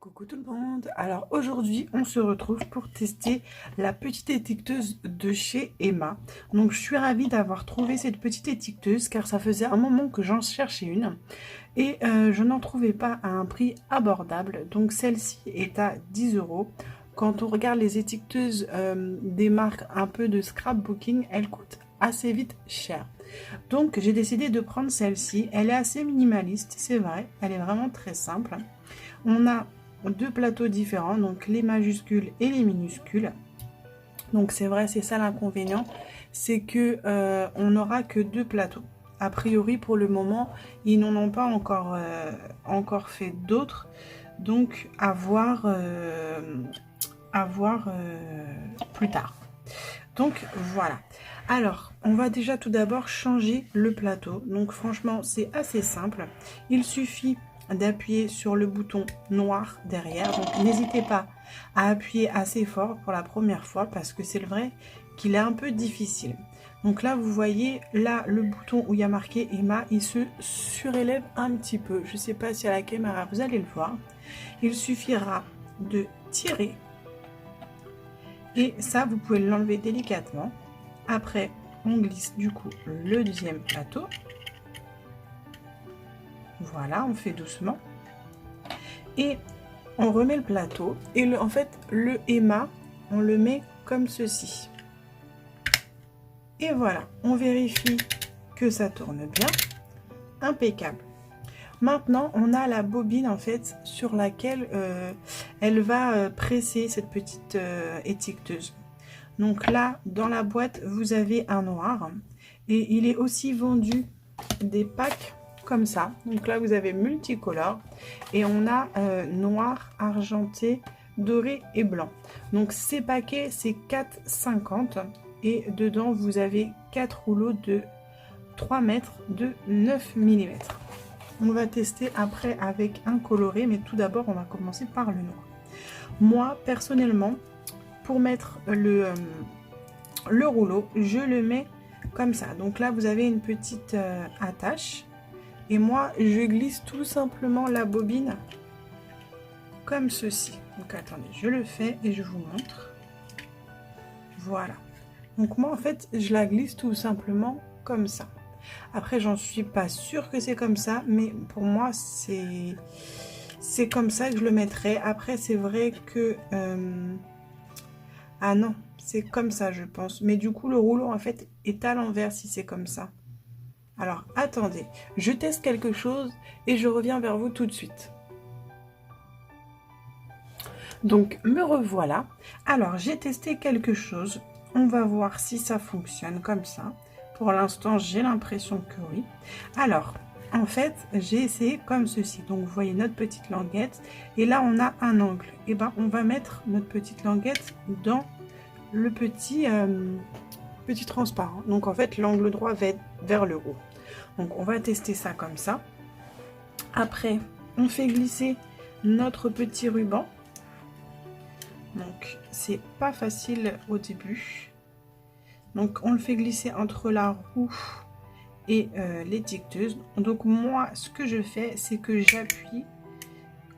Coucou tout le monde. Alors aujourd'hui on se retrouve pour tester la petite étiqueteuse de chez Emma. Donc je suis ravie d'avoir trouvé cette petite étiqueteuse car ça faisait un moment que j'en cherchais une et je n'en trouvais pas à un prix abordable. Donc celle-ci est à 10 euros. Quand on regarde les étiqueteuses des marques un peu de scrapbooking, elles coûtent assez vite cher. Donc j'ai décidé de prendre celle-ci. Elle est assez minimaliste, c'est vrai, elle est vraiment très simple. On a deux plateaux différents, donc les majuscules et les minuscules. Donc c'est vrai, c'est ça l'inconvénient, c'est que on n'aura que deux plateaux. A priori pour le moment, ils n'en ont pas encore fait d'autres, donc à voir plus tard. Donc voilà. Alors, on va déjà tout d'abord changer le plateau. Donc franchement, c'est assez simple. Il suffit d'appuyer sur le bouton noir derrière. Donc n'hésitez pas à appuyer assez fort pour la première fois parce que c'est vrai qu'il est un peu difficile. Donc là, vous voyez, là, le bouton où il y a marqué Emma, il se surélève un petit peu. Je ne sais pas si à la caméra, vous allez le voir. Il suffira de tirer. Et ça, vous pouvez l'enlever délicatement. Après, on glisse du coup le deuxième plateau. Voilà, on fait doucement. Et on remet le plateau. Et en fait, le Emma, on le met comme ceci. Et voilà, on vérifie que ça tourne bien. Impeccable. Maintenant, on a la bobine en fait sur laquelle elle va presser cette petite étiqueteuse. Donc là, dans la boîte, vous avez un noir. Et il est aussi vendu des packs comme ça. Donc là, vous avez multicolore. Et on a noir, argenté, doré et blanc. Donc ces paquets, c'est 4,50. Et dedans, vous avez 4 rouleaux de 3 mètres de 9 mm. On va tester après avec un coloré. Mais tout d'abord, on va commencer par le noir. Moi, personnellement, pour mettre le rouleau, je le mets comme ça. Donc là, vous avez une petite attache. Et moi, je glisse tout simplement la bobine comme ceci. Donc attendez, je le fais et je vous montre. Voilà. Donc moi, en fait, je la glisse tout simplement comme ça. Après, j'en suis pas sûre que c'est comme ça, mais pour moi, c'est comme ça que je le mettrai. Après, c'est vrai que... Ah non, c'est comme ça, je pense. Mais du coup, le rouleau, en fait, est à l'envers si c'est comme ça. Alors, attendez, je teste quelque chose et je reviens vers vous tout de suite. Donc, me revoilà. Alors, j'ai testé quelque chose. On va voir si ça fonctionne comme ça. Pour l'instant, j'ai l'impression que oui. Alors, en fait, j'ai essayé comme ceci. Donc, vous voyez notre petite languette. Et là, on a un angle. Et bien, on va mettre notre petite languette dans le petit transparent. Donc, en fait, l'angle droit va être vers le haut. Donc, on va tester ça comme ça. Après, on fait glisser notre petit ruban. Donc, c'est pas facile au début. Donc, on le fait glisser entre la roue et l'étiqueteuse. Donc, moi, ce que je fais, c'est que j'appuie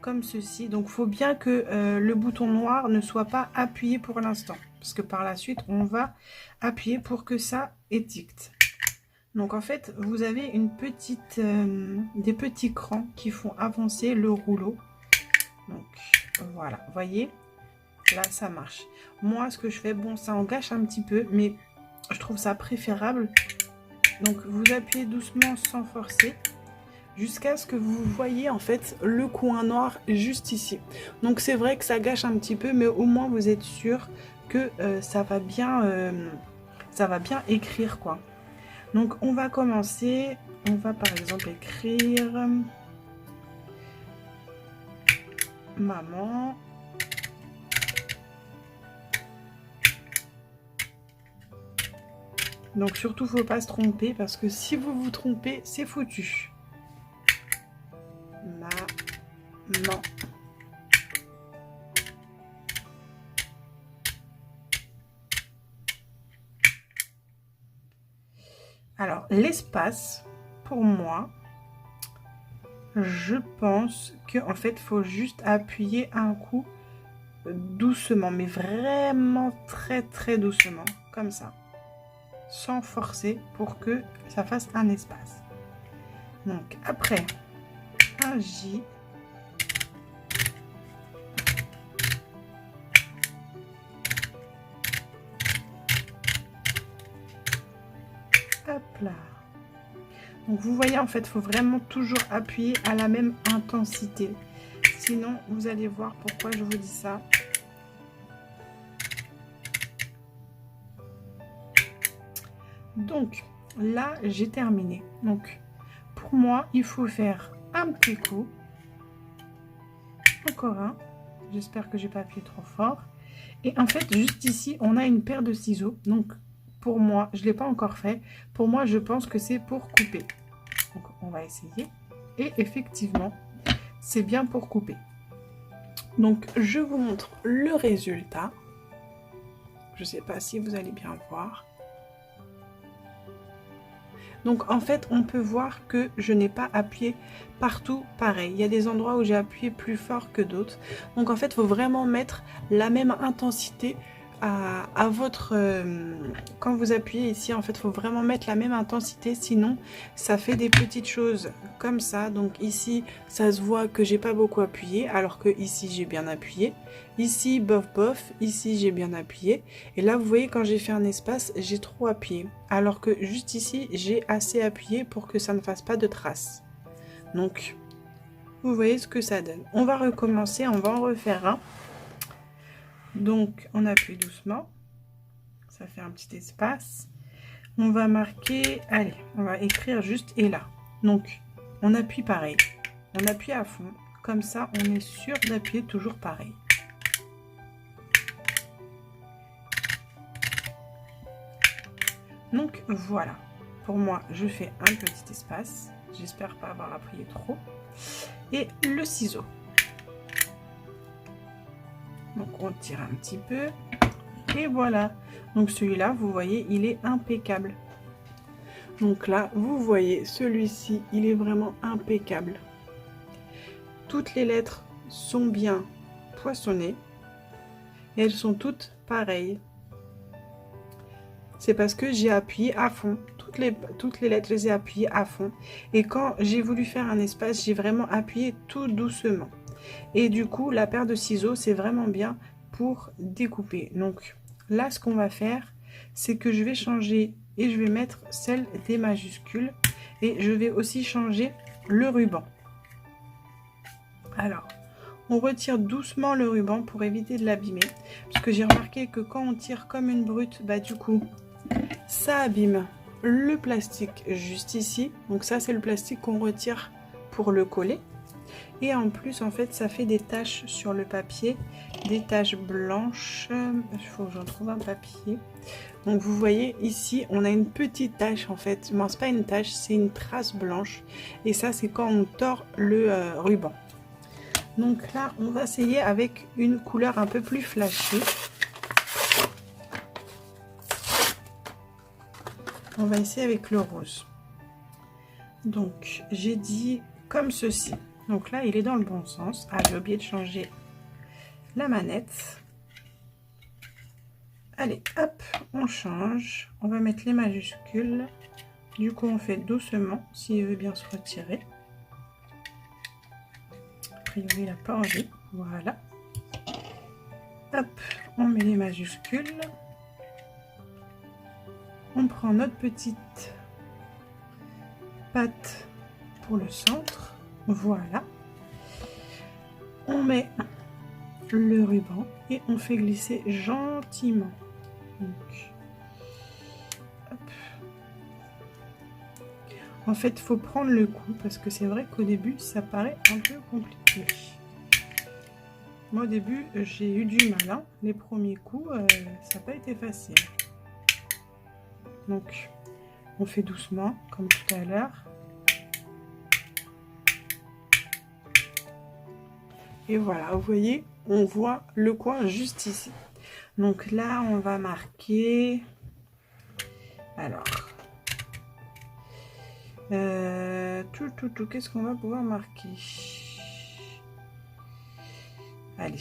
comme ceci. Donc, il faut bien que le bouton noir ne soit pas appuyé pour l'instant. Parce que par la suite, on va appuyer pour que ça étiquette. Donc, en fait, vous avez des petits crans qui font avancer le rouleau. Donc, voilà, vous voyez ? Là, ça marche. Moi, ce que je fais, bon, ça en gâche un petit peu, mais je trouve ça préférable. Donc, vous appuyez doucement sans forcer jusqu'à ce que vous voyez en fait le coin noir juste ici. Donc, c'est vrai que ça gâche un petit peu, mais au moins vous êtes sûr que ça va bien écrire quoi. Donc, on va commencer. On va par exemple écrire maman. Donc surtout, faut pas se tromper parce que si vous vous trompez, c'est foutu. Maman. Alors, l'espace, pour moi, je pense que en fait, faut juste appuyer un coup doucement, mais vraiment très doucement, comme ça, sans forcer pour que ça fasse un espace. Donc après, un J. Hop là. Donc vous voyez, en fait, il faut vraiment toujours appuyer à la même intensité. Sinon, vous allez voir pourquoi je vous dis ça. Donc là, j'ai terminé. Donc pour moi, il faut faire un petit coup. Encore un. J'espère que j'ai pas appuyé trop fort. Et en fait, juste ici, on a une paire de ciseaux. Donc pour moi, je ne l'ai pas encore fait. Pour moi, je pense que c'est pour couper. Donc on va essayer. Et effectivement, c'est bien pour couper. Donc je vous montre le résultat. Je ne sais pas si vous allez bien voir. Donc en fait, on peut voir que je n'ai pas appuyé partout pareil. Il y a des endroits où j'ai appuyé plus fort que d'autres. Donc en fait, il faut vraiment mettre la même intensité à votre... quand vous appuyez ici, en fait, il faut vraiment mettre la même intensité. Sinon, ça fait des petites choses comme ça. Donc ici, ça se voit que j'ai pas beaucoup appuyé. Alors que ici, j'ai bien appuyé. Ici, bof bof. Ici, j'ai bien appuyé. Et là, vous voyez, quand j'ai fait un espace, j'ai trop appuyé. Alors que juste ici, j'ai assez appuyé pour que ça ne fasse pas de traces. Donc, vous voyez ce que ça donne. On va recommencer, on va en refaire un. Donc, on appuie doucement. Ça fait un petit espace. On va marquer, allez, on va écrire juste et là. Donc, on appuie pareil. On appuie à fond. Comme ça, on est sûr d'appuyer toujours pareil. Donc, voilà. Pour moi, je fais un petit espace. J'espère pas avoir appuyé trop. Et le ciseau. Donc on tire un petit peu et voilà. Donc celui-là, vous voyez, il est impeccable. Donc là, vous voyez, celui-ci, il est vraiment impeccable. Toutes les lettres sont bien poinçonnées et elles sont toutes pareilles. C'est parce que j'ai appuyé à fond. Toutes les lettres, je les ai appuyées à fond. Et quand j'ai voulu faire un espace, j'ai vraiment appuyé tout doucement. Et du coup, la paire de ciseaux, c'est vraiment bien pour découper. Donc là, ce qu'on va faire, c'est que je vais changer et je vais mettre celle des majuscules. Et je vais aussi changer le ruban. Alors, on retire doucement le ruban pour éviter de l'abîmer. Parce que j'ai remarqué que quand on tire comme une brute, bah du coup, ça abîme le plastique juste ici. Donc ça, c'est le plastique qu'on retire pour le coller. Et en plus, en fait, ça fait des taches sur le papier, des taches blanches. Il faut que j'en trouve un papier. Donc vous voyez ici, on a une petite tache en fait. Non, c'est pas une tache, c'est une trace blanche. Et ça, c'est quand on tord le ruban. Donc là, on va essayer avec une couleur un peu plus flashée. On va essayer avec le rose. Donc, j'ai dit comme ceci. Donc là, il est dans le bon sens. Ah, j'ai oublié de changer la manette. Allez, hop, on change. On va mettre les majuscules. Du coup, on fait doucement s'il veut bien se retirer. A priori, il n'a pas envie. Voilà. Hop, on met les majuscules. On prend notre petite patte pour le centre. Voilà. On met le ruban et on fait glisser gentiment. Donc, hop. En fait, il faut prendre le coup parce que c'est vrai qu'au début, ça paraît un peu compliqué. Moi, au début, j'ai eu du mal. Hein. Les premiers coups, ça n'a pas été facile. Donc, on fait doucement, comme tout à l'heure. Et voilà, vous voyez, on voit le coin juste ici. Donc là, on va marquer... Alors, Qu'est-ce qu'on va pouvoir marquer? Allez.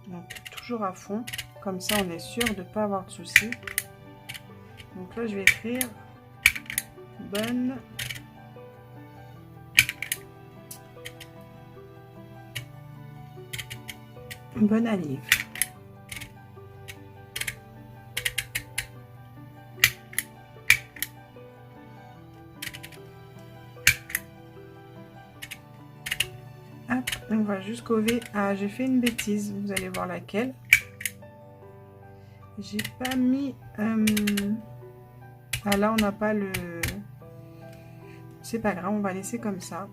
Donc, toujours à fond. Comme ça, on est sûr de ne pas avoir de soucis. Donc là, je vais écrire bonne anniv. Hop, on va jusqu'au V. Ah, j'ai fait une bêtise. Vous allez voir laquelle. J'ai pas mis... Ah là, on n'a pas le... C'est pas grave, on va laisser comme ça.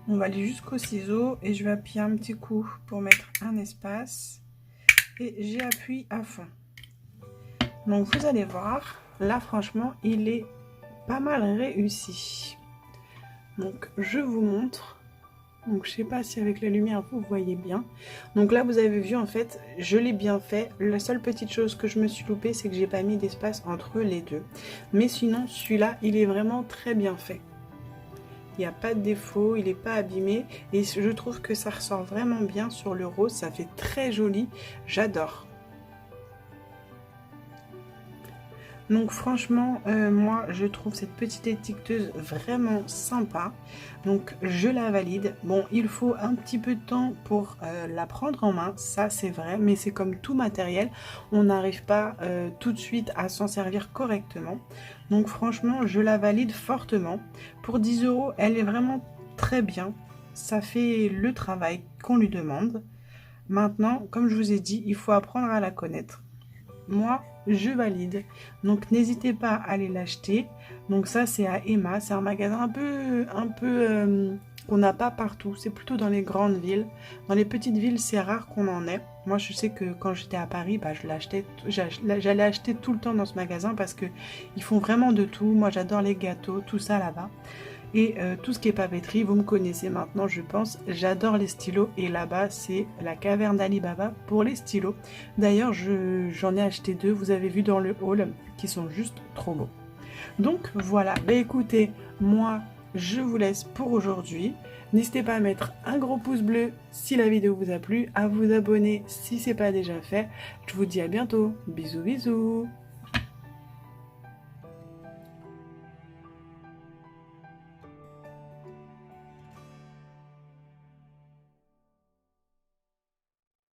On va aller jusqu'au ciseau et je vais appuyer un petit coup pour mettre un espace. Et j'appuie à fond. Donc vous allez voir, là franchement, il est pas mal réussi. Donc je vous montre. Donc je sais pas si avec la lumière vous voyez bien. Donc là vous avez vu en fait je l'ai bien fait. La seule petite chose que je me suis loupée c'est que j'ai pas mis d'espace entre les deux. Mais sinon celui-là il est vraiment très bien fait. Il n'y a pas de défaut, il n'est pas abîmé. Et je trouve que ça ressort vraiment bien sur le rose. Ça fait très joli, j'adore. Donc franchement, moi je trouve cette petite étiqueteuse vraiment sympa. Donc je la valide. Bon, il faut un petit peu de temps pour la prendre en main, ça c'est vrai. Mais c'est comme tout matériel, on n'arrive pas tout de suite à s'en servir correctement. Donc franchement, je la valide fortement. Pour 10 €, elle est vraiment très bien. Ça fait le travail qu'on lui demande. Maintenant, comme je vous ai dit, il faut apprendre à la connaître. Moi, je valide. Donc, n'hésitez pas à aller l'acheter. Donc, ça, c'est à Emma. C'est un magasin un peu qu'on n'a pas partout. C'est plutôt dans les grandes villes. Dans les petites villes, c'est rare qu'on en ait. Moi, je sais que quand j'étais à Paris, bah, j'allais acheter tout le temps dans ce magasin parce que ils font vraiment de tout. Moi, j'adore les gâteaux, tout ça là-bas. Et tout ce qui est papeterie, vous me connaissez maintenant, je pense. J'adore les stylos et là-bas, c'est la caverne d'Ali Baba pour les stylos. D'ailleurs, j'en ai acheté 2, vous avez vu dans le haul, qui sont juste trop beaux. Donc voilà, bah écoutez, moi, je vous laisse pour aujourd'hui. N'hésitez pas à mettre un gros pouce bleu si la vidéo vous a plu, à vous abonner si ce n'est pas déjà fait. Je vous dis à bientôt. Bisous, bisous.